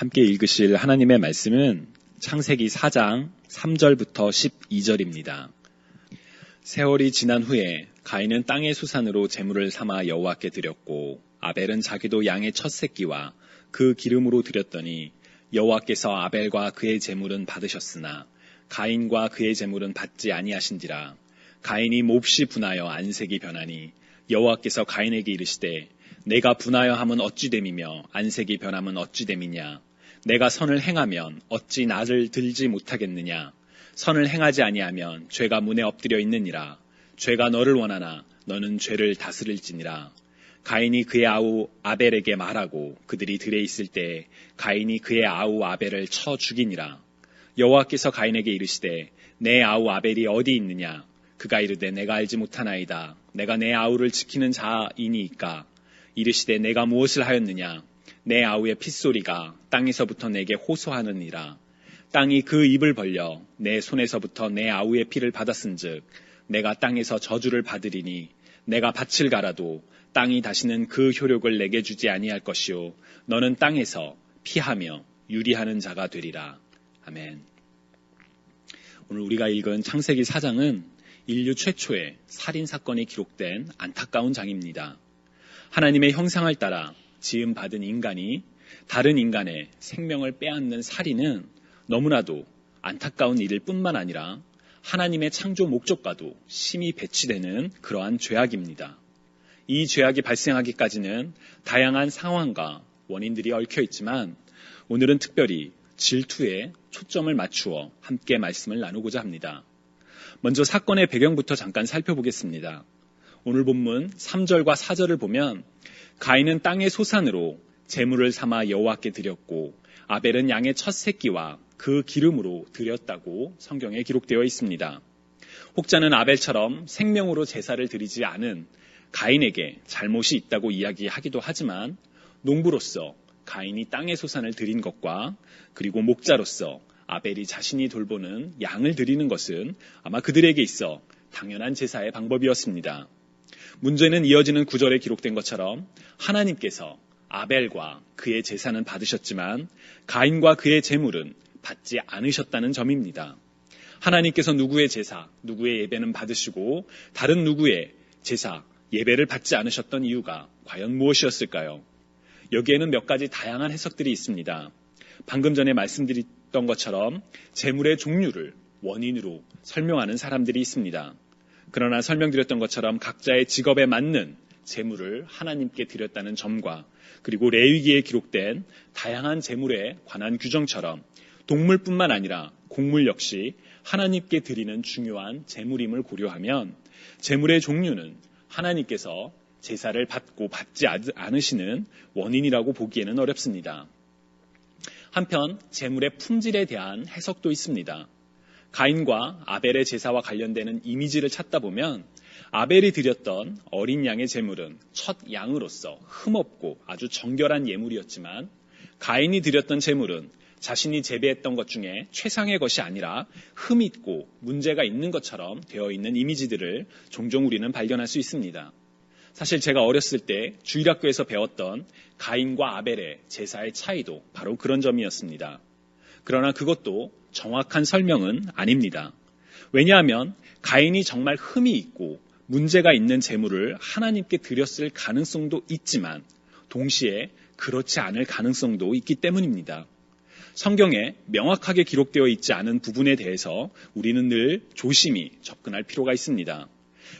함께 읽으실 하나님의 말씀은 창세기 4장 3절부터 12절입니다. 세월이 지난 후에 가인은 땅의 수산으로 제물을 삼아 여호와께 드렸고 아벨은 자기도 양의 첫 새끼와 그 기름으로 드렸더니 여호와께서 아벨과 그의 제물은 받으셨으나 가인과 그의 제물은 받지 아니하신지라. 가인이 몹시 분하여 안색이 변하니 여호와께서 가인에게 이르시되 내가 분하여 함은 어찌 됨이며 안색이 변함은 어찌 됨이냐. 내가 선을 행하면 어찌 나를 들지 못하겠느냐. 선을 행하지 아니하면 죄가 문에 엎드려 있느니라. 죄가 너를 원하나 너는 죄를 다스릴지니라. 가인이 그의 아우 아벨에게 말하고 그들이 들에 있을 때 가인이 그의 아우 아벨을 쳐 죽이니라. 여호와께서 가인에게 이르시되 내 아우 아벨이 어디 있느냐. 그가 이르되 내가 알지 못하나이다. 내가 내 아우를 지키는 자이니이까. 이르시되 내가 무엇을 하였느냐. 내 아우의 핏소리가 땅에서부터 내게 호소하느니라. 땅이 그 입을 벌려 내 손에서부터 내 아우의 피를 받았은즉 내가 땅에서 저주를 받으리니 내가 밭을 갈아도 땅이 다시는 그 효력을 내게 주지 아니할 것이요 너는 땅에서 피하며 유리하는 자가 되리라. 아멘. 오늘 우리가 읽은 창세기 4장은 인류 최초의 살인사건이 기록된 안타까운 장입니다. 하나님의 형상을 따라 지음받은 인간이 다른 인간의 생명을 빼앗는 살인은 너무나도 안타까운 일일 뿐만 아니라 하나님의 창조 목적과도 심히 배치되는 그러한 죄악입니다. 이 죄악이 발생하기까지는 다양한 상황과 원인들이 얽혀 있지만 오늘은 특별히 질투에 초점을 맞추어 함께 말씀을 나누고자 합니다. 먼저 사건의 배경부터 잠깐 살펴보겠습니다. 오늘 본문 3절과 4절을 보면 가인은 땅의 소산으로 제물을 삼아 여호와께 드렸고 아벨은 양의 첫 새끼와 그 기름으로 드렸다고 성경에 기록되어 있습니다. 혹자는 아벨처럼 생명으로 제사를 드리지 않은 가인에게 잘못이 있다고 이야기하기도 하지만 농부로서 가인이 땅의 소산을 드린 것과 그리고 목자로서 아벨이 자신이 돌보는 양을 드리는 것은 아마 그들에게 있어 당연한 제사의 방법이었습니다. 문제는 이어지는 9절에 기록된 것처럼 하나님께서 아벨과 그의 제사는 받으셨지만 가인과 그의 제물은 받지 않으셨다는 점입니다. 하나님께서 누구의 제사, 누구의 예배는 받으시고 다른 누구의 제사, 예배를 받지 않으셨던 이유가 과연 무엇이었을까요? 여기에는 몇 가지 다양한 해석들이 있습니다. 방금 전에 말씀드렸던 것처럼 제물의 종류를 원인으로 설명하는 사람들이 있습니다. 그러나 설명드렸던 것처럼 각자의 직업에 맞는 제물을 하나님께 드렸다는 점과 그리고 레위기에 기록된 다양한 제물에 관한 규정처럼 동물뿐만 아니라 곡물 역시 하나님께 드리는 중요한 제물임을 고려하면 제물의 종류는 하나님께서 제사를 받고 받지 않으시는 원인이라고 보기에는 어렵습니다. 한편 제물의 품질에 대한 해석도 있습니다. 가인과 아벨의 제사와 관련되는 이미지를 찾다 보면 아벨이 드렸던 어린 양의 제물은 첫 양으로서 흠없고 아주 정결한 예물이었지만 가인이 드렸던 제물은 자신이 재배했던 것 중에 최상의 것이 아니라 흠이 있고 문제가 있는 것처럼 되어 있는 이미지들을 종종 우리는 발견할 수 있습니다. 사실 제가 어렸을 때 주일학교에서 배웠던 가인과 아벨의 제사의 차이도 바로 그런 점이었습니다. 그러나 그것도 정확한 설명은 아닙니다. 왜냐하면 가인이 정말 흠이 있고 문제가 있는 제물을 하나님께 드렸을 가능성도 있지만 동시에 그렇지 않을 가능성도 있기 때문입니다. 성경에 명확하게 기록되어 있지 않은 부분에 대해서 우리는 늘 조심히 접근할 필요가 있습니다.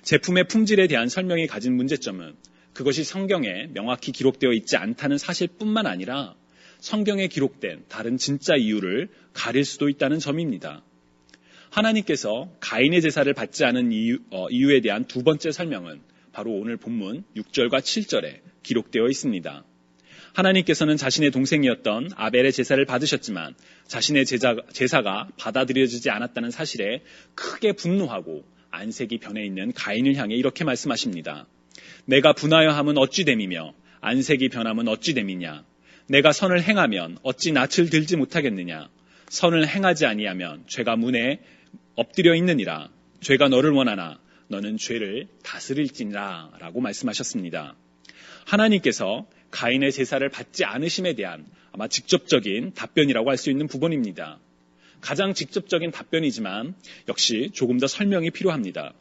제품의 품질에 대한 설명이 가진 문제점은 그것이 성경에 명확히 기록되어 있지 않다는 사실뿐만 아니라 성경에 기록된 다른 진짜 이유를 가릴 수도 있다는 점입니다. 하나님께서 가인의 제사를 받지 않은 이유에 대한 두 번째 설명은 바로 오늘 본문 6절과 7절에 기록되어 있습니다. 하나님께서는 자신의 동생이었던 아벨의 제사를 받으셨지만 자신의 제사가 받아들여지지 않았다는 사실에 크게 분노하고 안색이 변해 있는 가인을 향해 이렇게 말씀하십니다. 내가 분하여 함은 어찌 됨이며 안색이 변함은 어찌 됨이냐. 내가 선을 행하면 어찌 낯을 들지 못하겠느냐. 선을 행하지 아니하면 죄가 문에 엎드려 있느니라. 죄가 너를 원하나 너는 죄를 다스릴지니라 라고 말씀하셨습니다. 하나님께서 가인의 제사를 받지 않으심에 대한 아마 직접적인 답변이라고 할 수 있는 부분입니다. 가장 직접적인 답변이지만 역시 조금 더 설명이 필요합니다.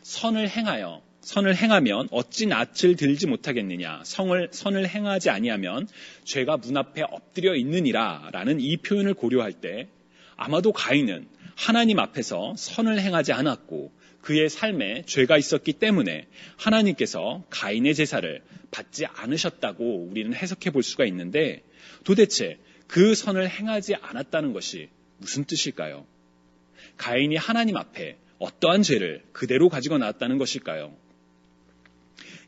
선을 행하면 어찌 낯을 들지 못하겠느냐. 선을 행하지 아니하면 죄가 문 앞에 엎드려 있느니라 라는 이 표현을 고려할 때 아마도 가인은 하나님 앞에서 선을 행하지 않았고 그의 삶에 죄가 있었기 때문에 하나님께서 가인의 제사를 받지 않으셨다고 우리는 해석해 볼 수가 있는데, 도대체 그 선을 행하지 않았다는 것이 무슨 뜻일까요? 가인이 하나님 앞에 어떠한 죄를 그대로 가지고 나왔다는 것일까요?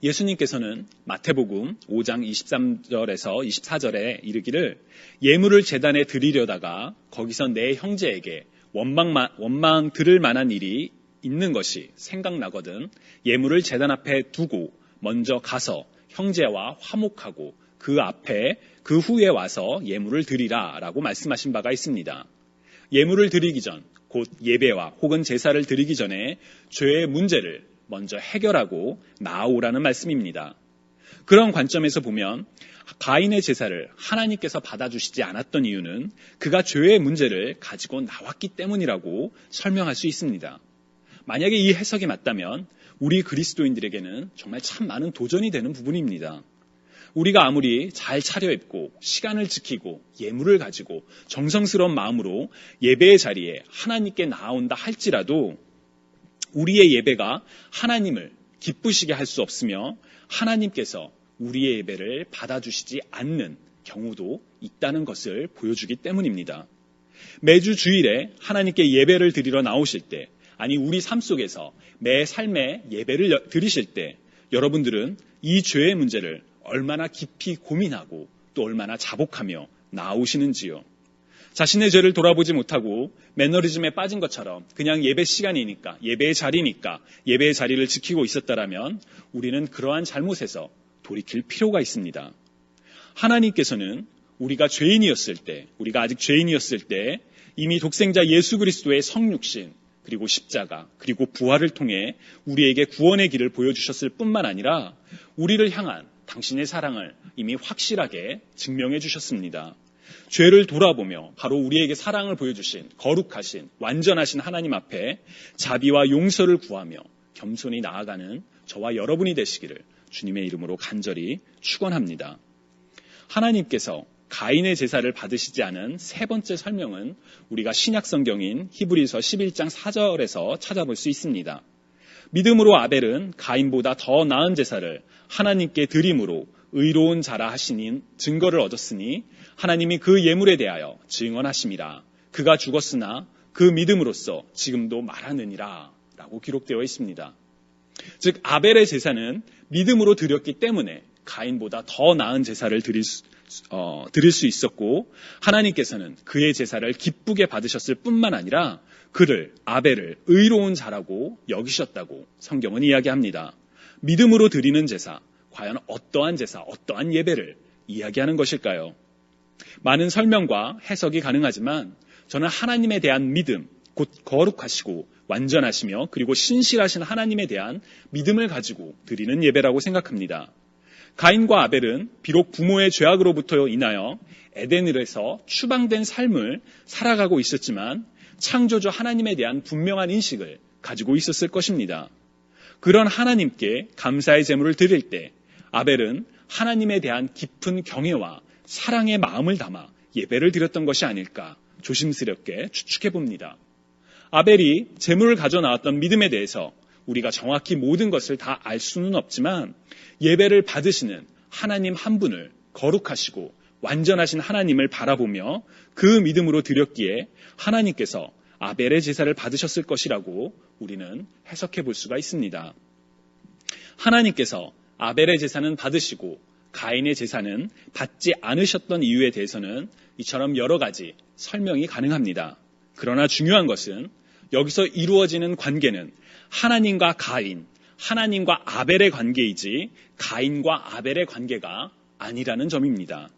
예수님께서는 마태복음 5장 23절에서 24절에 이르기를, 예물을 제단에 드리려다가 거기서 내 형제에게 원망 들을 만한 일이 있는 것이 생각나거든 예물을 제단 앞에 두고 먼저 가서 형제와 화목하고 그 후에 와서 예물을 드리라 라고 말씀하신 바가 있습니다. 예물을 드리기 전, 곧 예배와 혹은 제사를 드리기 전에 죄의 문제를 먼저 해결하고 나아오라는 말씀입니다. 그런 관점에서 보면 가인의 제사를 하나님께서 받아주시지 않았던 이유는 그가 죄의 문제를 가지고 나왔기 때문이라고 설명할 수 있습니다. 만약에 이 해석이 맞다면 우리 그리스도인들에게는 정말 참 많은 도전이 되는 부분입니다. 우리가 아무리 잘 차려입고 시간을 지키고 예물을 가지고 정성스러운 마음으로 예배의 자리에 하나님께 나아온다 할지라도 우리의 예배가 하나님을 기쁘시게 할 수 없으며 하나님께서 우리의 예배를 받아주시지 않는 경우도 있다는 것을 보여주기 때문입니다. 매주 주일에 하나님께 예배를 드리러 나오실 때, 아니 우리 삶 속에서 매 삶에 예배를 드리실 때 여러분들은 이 죄의 문제를 얼마나 깊이 고민하고 또 얼마나 자복하며 나아오시는지요. 자신의 죄를 돌아보지 못하고 매너리즘에 빠진 것처럼 그냥 예배 시간이니까, 예배의 자리니까 예배의 자리를 지키고 있었다라면 우리는 그러한 잘못에서 돌이킬 필요가 있습니다. 하나님께서는 우리가 아직 죄인이었을 때 이미 독생자 예수 그리스도의 성육신, 그리고 십자가, 그리고 부활을 통해 우리에게 구원의 길을 보여주셨을 뿐만 아니라 우리를 향한 당신의 사랑을 이미 확실하게 증명해 주셨습니다. 죄를 돌아보며 바로 우리에게 사랑을 보여주신 거룩하신 완전하신 하나님 앞에 자비와 용서를 구하며 겸손히 나아가는 저와 여러분이 되시기를 주님의 이름으로 간절히 축원합니다. 하나님께서 가인의 제사를 받으시지 않은 세 번째 설명은 우리가 신약 성경인 히브리서 11장 4절에서 찾아볼 수 있습니다. 믿음으로 아벨은 가인보다 더 나은 제사를 하나님께 드림으로 의로운 자라 하시는 증거를 얻었으니 하나님이 그 예물에 대하여 증언하심이라. 그가 죽었으나 그 믿음으로써 지금도 말하느니라 라고 기록되어 있습니다. 즉 아벨의 제사는 믿음으로 드렸기 때문에 가인보다 더 나은 제사를 드릴 수 있었고, 하나님께서는 그의 제사를 기쁘게 받으셨을 뿐만 아니라 아벨을 의로운 자라고 여기셨다고 성경은 이야기합니다. 믿음으로 드리는 제사, 과연 어떠한 제사, 어떠한 예배를 이야기하는 것일까요? 많은 설명과 해석이 가능하지만 저는 하나님에 대한 믿음, 곧 거룩하시고 완전하시며 그리고 신실하신 하나님에 대한 믿음을 가지고 드리는 예배라고 생각합니다. 가인과 아벨은 비록 부모의 죄악으로부터 인하여 에덴을에서 추방된 삶을 살아가고 있었지만 창조주 하나님에 대한 분명한 인식을 가지고 있었을 것입니다. 그런 하나님께 감사의 제물을 드릴 때 아벨은 하나님에 대한 깊은 경외와 사랑의 마음을 담아 예배를 드렸던 것이 아닐까 조심스럽게 추측해 봅니다. 아벨이 제물을 가져 나왔던 믿음에 대해서 우리가 정확히 모든 것을 다 알 수는 없지만 예배를 받으시는 하나님 한 분을, 거룩하시고 완전하신 하나님을 바라보며 그 믿음으로 드렸기에 하나님께서 아벨의 제사를 받으셨을 것이라고 우리는 해석해 볼 수가 있습니다. 하나님께서 아벨의 제사는 받으시고 가인의 제사는 받지 않으셨던 이유에 대해서는 이처럼 여러 가지 설명이 가능합니다. 그러나 중요한 것은 여기서 이루어지는 관계는 하나님과 가인, 하나님과 아벨의 관계이지 가인과 아벨의 관계가 아니라는 점입니다.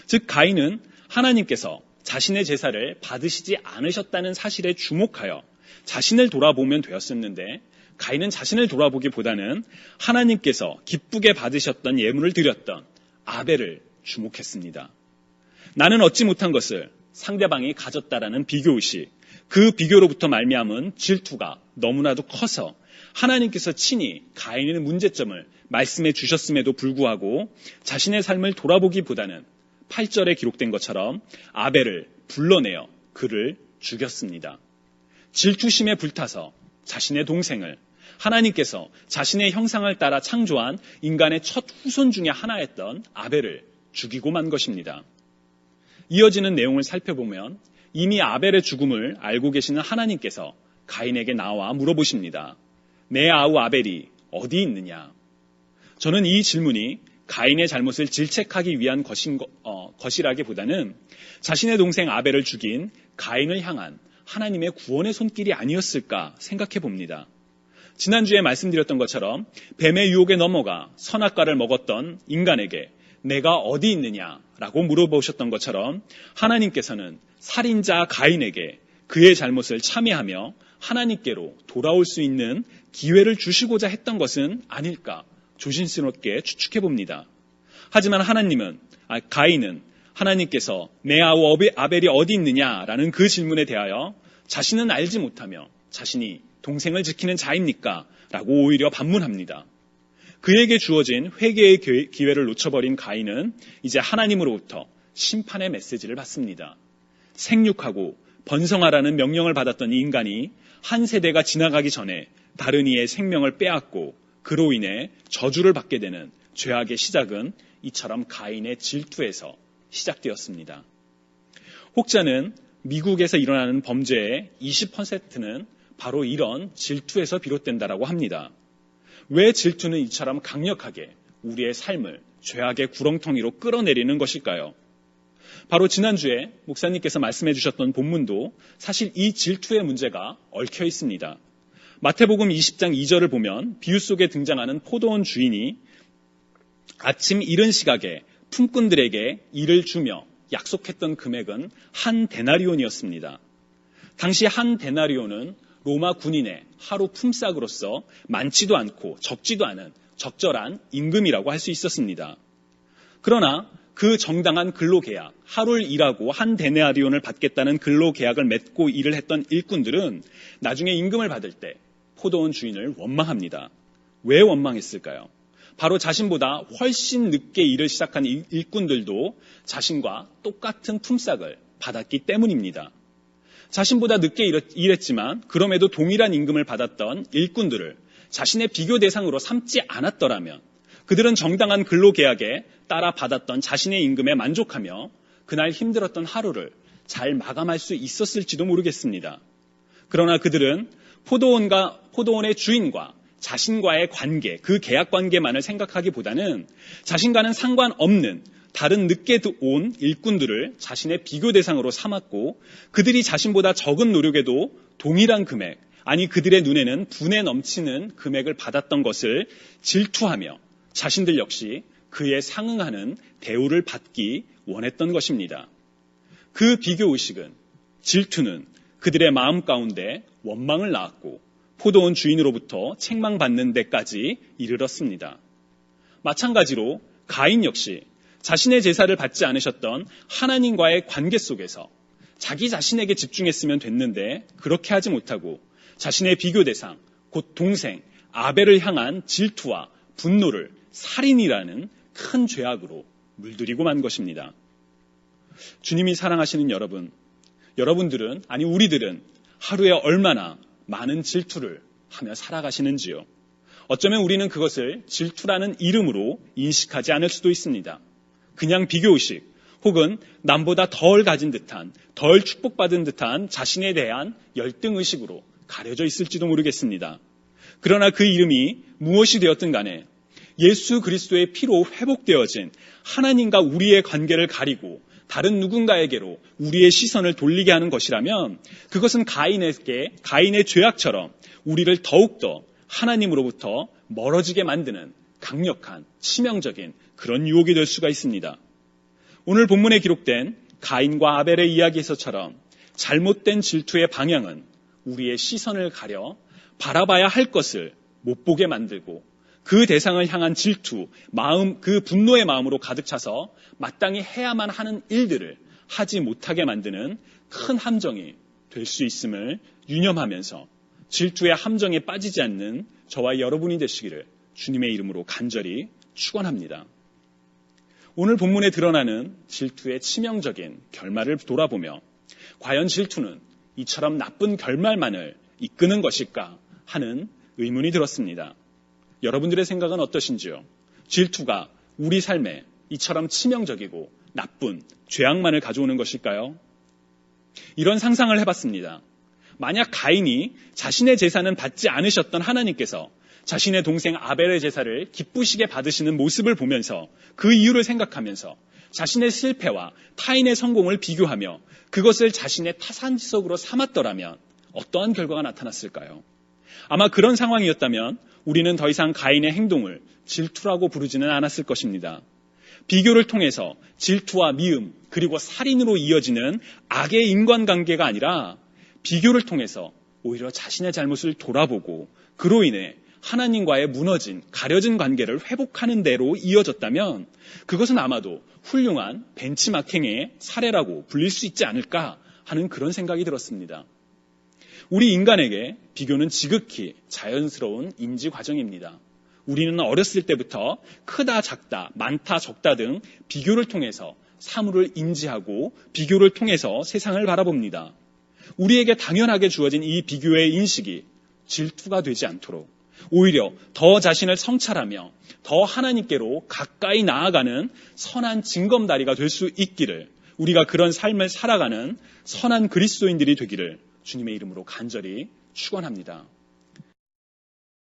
즉 가인은 하나님께서 자신의 제사를 받으시지 않으셨다는 사실에 주목하여 자신을 돌아보면 되었었는데, 가인은 자신을 돌아보기보다는 하나님께서 기쁘게 받으셨던 예물을 드렸던 아벨을 주목했습니다. 나는 얻지 못한 것을 상대방이 가졌다라는 비교의식, 그 비교로부터 말미암은 질투가 너무나도 커서 하나님께서 친히 가인의 문제점을 말씀해 주셨음에도 불구하고 자신의 삶을 돌아보기보다는 8절에 기록된 것처럼 아벨을 불러내어 그를 죽였습니다. 질투심에 불타서 자신의 동생을 하나님께서 자신의 형상을 따라 창조한 인간의 첫 후손 중에 하나였던 아벨을 죽이고 만 것입니다. 이어지는 내용을 살펴보면 이미 아벨의 죽음을 알고 계시는 하나님께서 가인에게 나와 물어보십니다. 내 아우 아벨이 어디 있느냐? 저는 이 질문이 가인의 잘못을 질책하기 위한 것이라기보다는 자신의 동생 아벨을 죽인 가인을 향한 하나님의 구원의 손길이 아니었을까 생각해 봅니다. 지난주에 말씀드렸던 것처럼 뱀의 유혹에 넘어가 선악과를 먹었던 인간에게 내가 어디 있느냐라고 물어보셨던 것처럼 하나님께서는 살인자 가인에게 그의 잘못을 참회하며 하나님께로 돌아올 수 있는 기회를 주시고자 했던 것은 아닐까 조심스럽게 추측해 봅니다. 하지만 가인은 하나님께서 내 아우 아벨이 어디 있느냐라는 그 질문에 대하여 자신은 알지 못하며 자신이 동생을 지키는 자입니까? 라고 오히려 반문합니다. 그에게 주어진 회개의 기회를 놓쳐버린 가인은 이제 하나님으로부터 심판의 메시지를 받습니다. 생육하고 번성하라는 명령을 받았던 이 인간이 한 세대가 지나가기 전에 다른 이의 생명을 빼앗고 그로 인해 저주를 받게 되는 죄악의 시작은 이처럼 가인의 질투에서 시작되었습니다. 혹자는 미국에서 일어나는 범죄의 20%는 바로 이런 질투에서 비롯된다라고 합니다. 왜 질투는 이처럼 강력하게 우리의 삶을 죄악의 구렁텅이로 끌어내리는 것일까요? 바로 지난주에 목사님께서 말씀해 주셨던 본문도 사실 이 질투의 문제가 얽혀 있습니다. 마태복음 20장 2절을 보면 비유 속에 등장하는 포도원 주인이 아침 이른 시각에 품꾼들에게 일을 주며 약속했던 금액은 한 데나리온이었습니다. 당시 한 데나리온은 로마 군인의 하루 품삯으로서 많지도 않고 적지도 않은 적절한 임금이라고 할 수 있었습니다. 그러나 그 정당한 근로계약, 하루를 일하고 한 데나리온을 받겠다는 근로계약을 맺고 일을 했던 일꾼들은 나중에 임금을 받을 때 포도원 주인을 원망합니다. 왜 원망했을까요? 바로 자신보다 훨씬 늦게 일을 시작한 일꾼들도 자신과 똑같은 품삯을 받았기 때문입니다. 자신보다 늦게 일했지만 그럼에도 동일한 임금을 받았던 일꾼들을 자신의 비교 대상으로 삼지 않았더라면 그들은 정당한 근로계약에 따라 받았던 자신의 임금에 만족하며 그날 힘들었던 하루를 잘 마감할 수 있었을지도 모르겠습니다. 그러나 그들은 포도원의 주인과 자신과의 관계, 그 계약 관계만을 생각하기보다는 자신과는 상관없는 다른 늦게 온 일꾼들을 자신의 비교 대상으로 삼았고 그들이 자신보다 적은 노력에도 동일한 금액, 아니 그들의 눈에는 분에 넘치는 금액을 받았던 것을 질투하며 자신들 역시 그에 상응하는 대우를 받기 원했던 것입니다. 그 비교의식은, 질투는 그들의 마음 가운데 원망을 낳았고 포도원 주인으로부터 책망받는 데까지 이르렀습니다. 마찬가지로 가인 역시 자신의 제사를 받지 않으셨던 하나님과의 관계 속에서 자기 자신에게 집중했으면 됐는데 그렇게 하지 못하고 자신의 비교 대상, 곧 동생 아벨을 향한 질투와 분노를 살인이라는 큰 죄악으로 물들이고 만 것입니다. 주님이 사랑하시는 여러분들은, 아니 우리들은 하루에 얼마나 많은 질투를 하며 살아가시는지요? 어쩌면 우리는 그것을 질투라는 이름으로 인식하지 않을 수도 있습니다. 그냥 비교의식 혹은 남보다 덜 가진 듯한, 덜 축복받은 듯한 자신에 대한 열등의식으로 가려져 있을지도 모르겠습니다. 그러나 그 이름이 무엇이 되었든 간에 예수 그리스도의 피로 회복되어진 하나님과 우리의 관계를 가리고 다른 누군가에게로 우리의 시선을 돌리게 하는 것이라면 그것은 가인의 죄악처럼 우리를 더욱더 하나님으로부터 멀어지게 만드는 강력한 치명적인 그런 유혹이 될 수가 있습니다. 오늘 본문에 기록된 가인과 아벨의 이야기에서처럼 잘못된 질투의 방향은 우리의 시선을 가려 바라봐야 할 것을 못 보게 만들고 그 대상을 향한 질투, 그 분노의 마음으로 가득 차서 마땅히 해야만 하는 일들을 하지 못하게 만드는 큰 함정이 될 수 있음을 유념하면서 질투의 함정에 빠지지 않는 저와 여러분이 되시기를 주님의 이름으로 간절히 축원합니다. 오늘 본문에 드러나는 질투의 치명적인 결말을 돌아보며 과연 질투는 이처럼 나쁜 결말만을 이끄는 것일까 하는 의문이 들었습니다. 여러분들의 생각은 어떠신지요? 질투가 우리 삶에 이처럼 치명적이고 나쁜 죄악만을 가져오는 것일까요? 이런 상상을 해봤습니다. 만약 가인이 자신의 제사는 받지 않으셨던 하나님께서 자신의 동생 아벨의 제사를 기쁘시게 받으시는 모습을 보면서 그 이유를 생각하면서 자신의 실패와 타인의 성공을 비교하며 그것을 자신의 타산지석으로 삼았더라면 어떠한 결과가 나타났을까요? 아마 그런 상황이었다면 우리는 더 이상 가인의 행동을 질투라고 부르지는 않았을 것입니다. 비교를 통해서 질투와 미움 그리고 살인으로 이어지는 악의 인간관계가 아니라 비교를 통해서 오히려 자신의 잘못을 돌아보고 그로 인해 하나님과의 무너진 가려진 관계를 회복하는 대로 이어졌다면 그것은 아마도 훌륭한 벤치마킹의 사례라고 불릴 수 있지 않을까 하는 그런 생각이 들었습니다. 우리 인간에게 비교는 지극히 자연스러운 인지 과정입니다. 우리는 어렸을 때부터 크다 작다 많다 적다 등 비교를 통해서 사물을 인지하고 비교를 통해서 세상을 바라봅니다. 우리에게 당연하게 주어진 이 비교의 인식이 질투가 되지 않도록 오히려 더 자신을 성찰하며 더 하나님께로 가까이 나아가는 선한 징검다리가 될 수 있기를 우리가 그런 삶을 살아가는 선한 그리스도인들이 되기를 주님의 이름으로 간절히 축원합니다.